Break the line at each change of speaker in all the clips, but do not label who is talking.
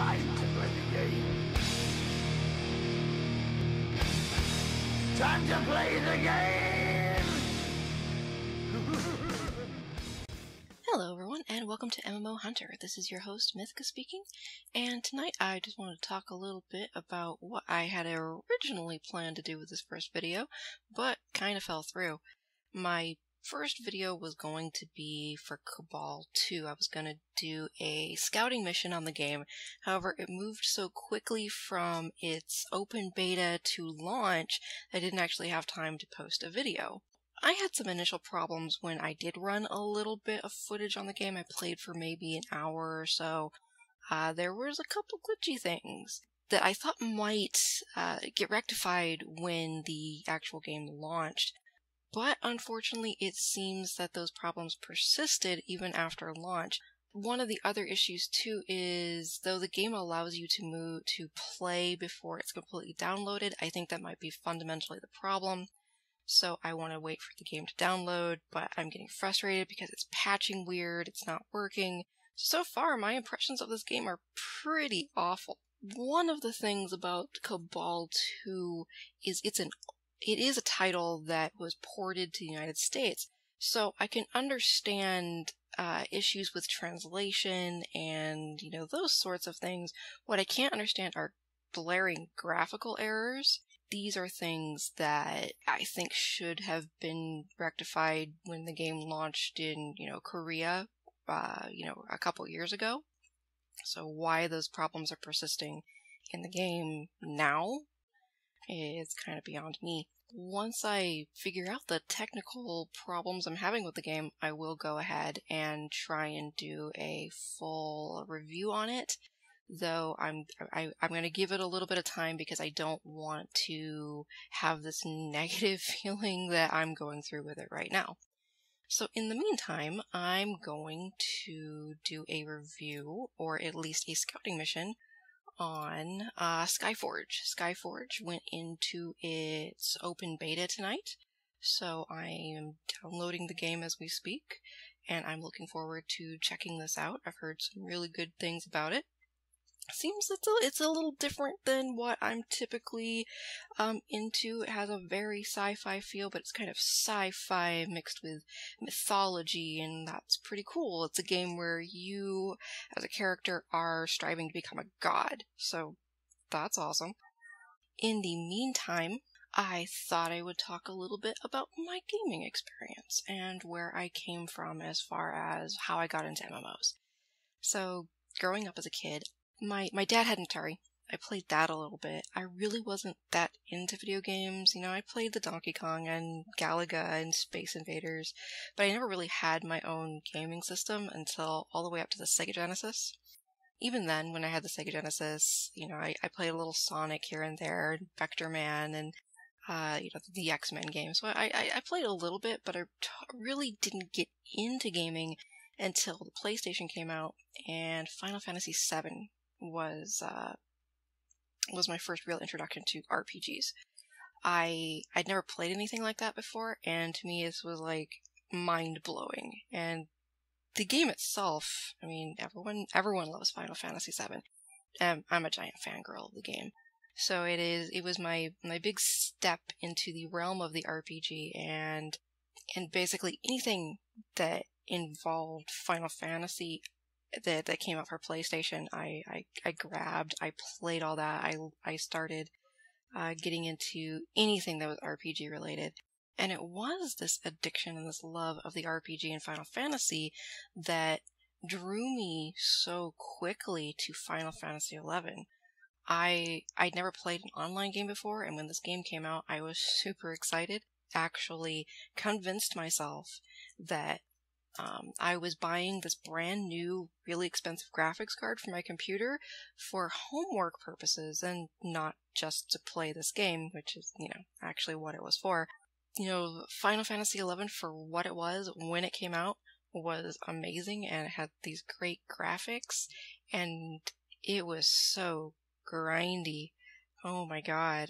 Time to play the game. Time to play the game!
Hello everyone, and welcome to MMO Hunter. This is your host, Mythka speaking, and tonight I just wanted to talk a little bit about what I had originally planned to do with this first video, but kind of fell through. My first video was going to be for Cabal 2. I was going to do a scouting mission on the game. However, it moved so quickly from its open beta to launch that I didn't actually have time to post a video. I had some initial problems when I did run a little bit of footage on the game. I played for maybe an hour or so. There was a couple glitchy things that I thought might get rectified when the actual game launched. But unfortunately, it seems that those problems persisted even after launch. One of the other issues too is, though the game allows you to play before it's completely downloaded, I think that might be fundamentally the problem. So I want to wait for the game to download, but I'm getting frustrated because it's patching weird, it's not working. So far, my impressions of this game are pretty awful. One of the things about Cabal 2 is it is a title that was ported to the United States, so I can understand issues with translation and, those sorts of things. What I can't understand are blaring graphical errors. These are things that I think should have been rectified when the game launched in, Korea, a couple years ago. So why those problems are persisting in the game now is kind of beyond me. Once I figure out the technical problems I'm having with the game, I will go ahead and try and do a full review on it. Though I'm going to give it a little bit of time because I don't want to have this negative feeling that I'm going through with it right now. So in the meantime, I'm going to do a review, or at least a scouting mission, on Skyforge. Skyforge went into its open beta tonight, so I am downloading the game as we speak, and I'm looking forward to checking this out. I've heard some really good things about it. Seems it's a little different than what I'm typically into. It has a very sci-fi feel, but it's kind of sci-fi mixed with mythology, and that's pretty cool. It's a game where you, as a character, are striving to become a god, so that's awesome. In the meantime, I thought I would talk a little bit about my gaming experience and where I came from as far as how I got into MMOs. So, growing up as a kid, my dad had an Atari. I played that a little bit. I really wasn't that into video games. I played the Donkey Kong and Galaga and Space Invaders, but I never really had my own gaming system until all the way up to the Sega Genesis. Even then, when I had the Sega Genesis, I played a little Sonic here and there, Vector Man, and the X-Men games. So I played a little bit, but I really didn't get into gaming until the PlayStation came out, and Final Fantasy VII was my first real introduction to RPGs. I'd never played anything like that before, and to me this was like mind-blowing. And the game itself, everyone loves Final Fantasy VII. I'm a giant fangirl of the game. So it was my big step into the realm of the RPG, and basically anything that involved Final Fantasy that came out for PlayStation, I grabbed. I played all that. I started getting into anything that was RPG related. And it was this addiction and this love of the RPG and Final Fantasy that drew me so quickly to Final Fantasy XI. I'd never played an online game before, and when this game came out, I was super excited. Actually convinced myself that I was buying this brand new, really expensive graphics card for my computer for homework purposes and not just to play this game, which is, actually what it was for. Final Fantasy XI, for what it was when it came out, was amazing, and it had these great graphics, and it was so grindy. Oh my god.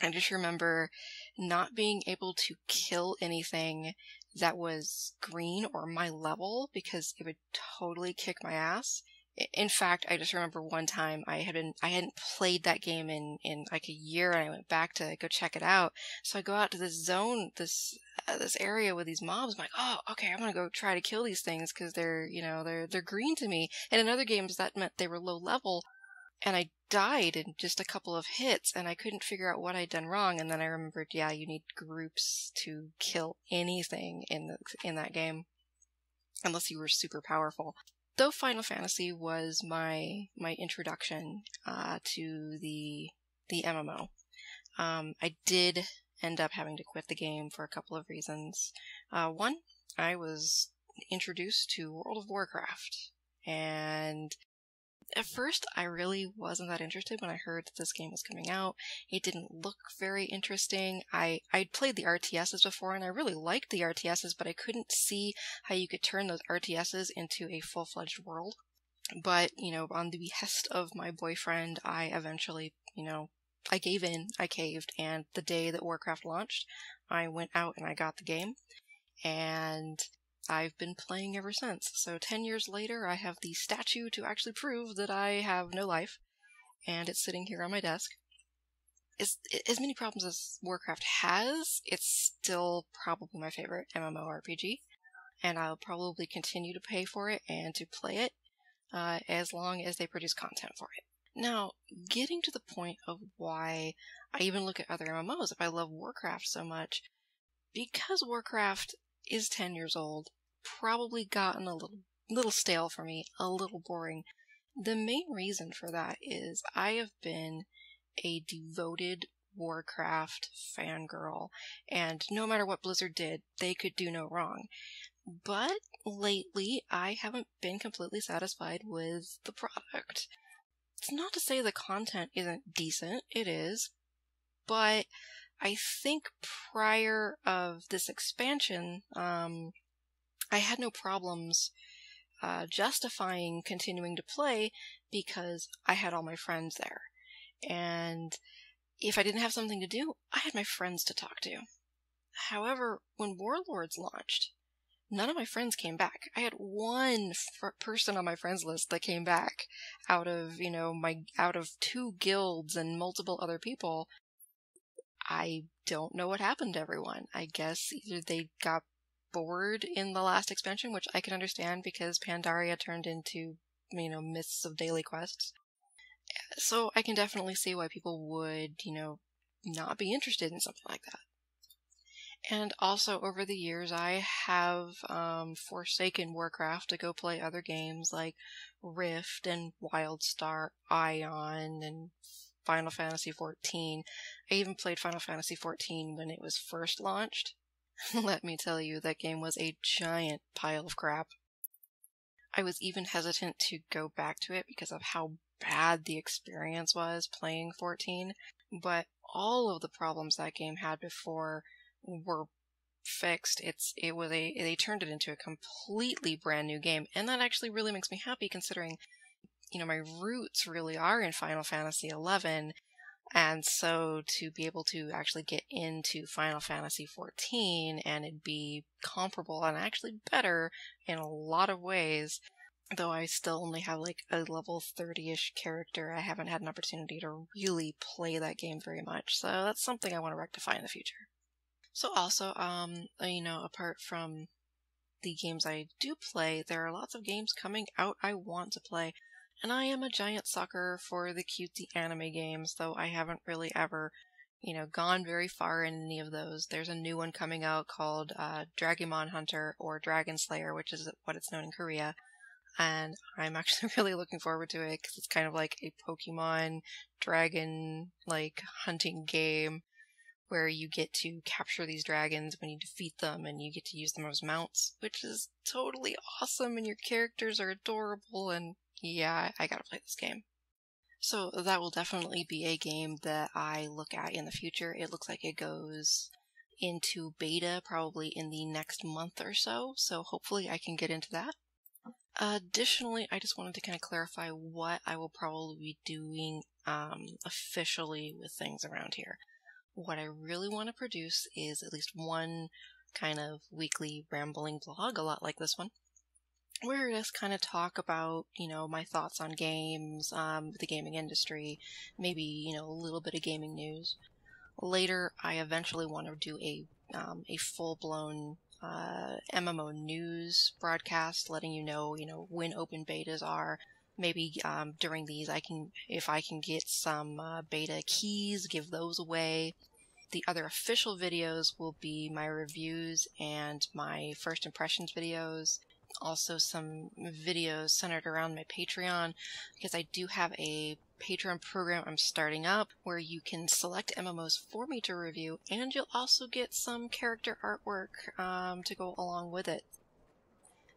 I just remember not being able to kill anything that was green or my level because it would totally kick my ass. In fact, I just remember one time I hadn't played that game in like a year, and I went back to go check it out. So I go out to this zone, this area with these mobs. I'm like, oh, okay, I'm gonna go try to kill these things because they're green to me. And in other games, that meant they were low level, and I died in just a couple of hits, and I couldn't figure out what I'd done wrong. And then I remembered, yeah, you need groups to kill anything in that game, unless you were super powerful. Though Final Fantasy was my introduction to the MMO, I did end up having to quit the game for a couple of reasons. One, I was introduced to World of Warcraft, and at first I really wasn't that interested when I heard that this game was coming out. It didn't look very interesting. I'd played the RTSs before, and I really liked the RTSs, but I couldn't see how you could turn those RTSs into a full-fledged world. But, on the behest of my boyfriend, I eventually, I gave in, I caved, and the day that Warcraft launched, I went out and I got the game, and I've been playing ever since. So 10 years later, I have the statue to actually prove that I have no life, and it's sitting here on my desk. As many problems as Warcraft has, it's still probably my favorite MMORPG, and I'll probably continue to pay for it and to play it as long as they produce content for it. Now, getting to the point of why I even look at other MMOs if I love Warcraft so much, because Warcraft is 10 years old, probably gotten a little stale for me, a little boring. The main reason for that is I have been a devoted Warcraft fangirl, and no matter what Blizzard did, they could do no wrong. But lately, I haven't been completely satisfied with the product. It's not to say the content isn't decent, it is, but I think prior of this expansion, I had no problems justifying continuing to play because I had all my friends there. And if I didn't have something to do, I had my friends to talk to. However, when Warlords launched, none of my friends came back. I had one person on my friends list that came back out of, out of 2 guilds and multiple other people. I don't know what happened to everyone. I guess either they got bored in the last expansion, which I can understand because Pandaria turned into, Myths of daily quests. So I can definitely see why people would, not be interested in something like that. And also, over the years, I have forsaken Warcraft to go play other games like Rift and WildStar, Ion, and Final Fantasy XIV. I even played Final Fantasy XIV when it was first launched. Let me tell you, that game was a giant pile of crap. I was even hesitant to go back to it because of how bad the experience was playing 14, but all of the problems that game had before were fixed. They turned it into a completely brand new game, and that actually really makes me happy considering, my roots really are in Final Fantasy XI, and so to be able to actually get into Final Fantasy XIV and it'd be comparable and actually better in a lot of ways, though I still only have like a level 30-ish character, I haven't had an opportunity to really play that game very much, so that's something I want to rectify in the future. So also, apart from the games I do play, there are lots of games coming out I want to play. And I am a giant sucker for the cutesy anime games, though I haven't really ever, gone very far in any of those. There's a new one coming out called Dragonmon Hunter or Dragon Slayer, which is what it's known in Korea. And I'm actually really looking forward to it because it's kind of like a Pokemon dragon, hunting game where you get to capture these dragons when you defeat them and you get to use them as mounts, which is totally awesome and your characters are adorable and yeah, I gotta play this game. So that will definitely be a game that I look at in the future. It looks like it goes into beta probably in the next month or so hopefully I can get into that. Additionally, I just wanted to kind of clarify what I will probably be doing officially with things around here. What I really want to produce is at least one kind of weekly rambling blog, a lot like this one. where I just kind of talk about, my thoughts on games, the gaming industry, maybe, a little bit of gaming news. Later, I eventually want to do a full-blown MMO news broadcast, letting when open betas are. Maybe during these, if I can get some beta keys, give those away. The other official videos will be my reviews and my first impressions videos. Also some videos centered around my Patreon, because I do have a Patreon program I'm starting up where you can select MMOs for me to review, and you'll also get some character artwork to go along with it.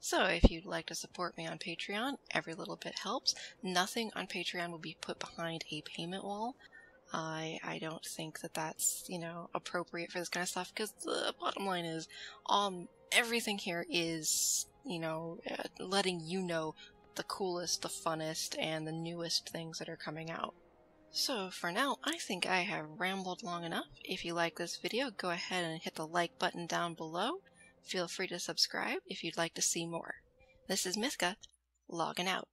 So if you'd like to support me on Patreon, every little bit helps. Nothing on Patreon will be put behind a payment wall. I don't think that that's, appropriate for this kind of stuff, because the bottom line is, everything here is, letting you know the coolest, the funnest, and the newest things that are coming out. So for now, I think I have rambled long enough. If you like this video, go ahead and hit the like button down below. Feel free to subscribe if you'd like to see more. This is Mythka, logging out.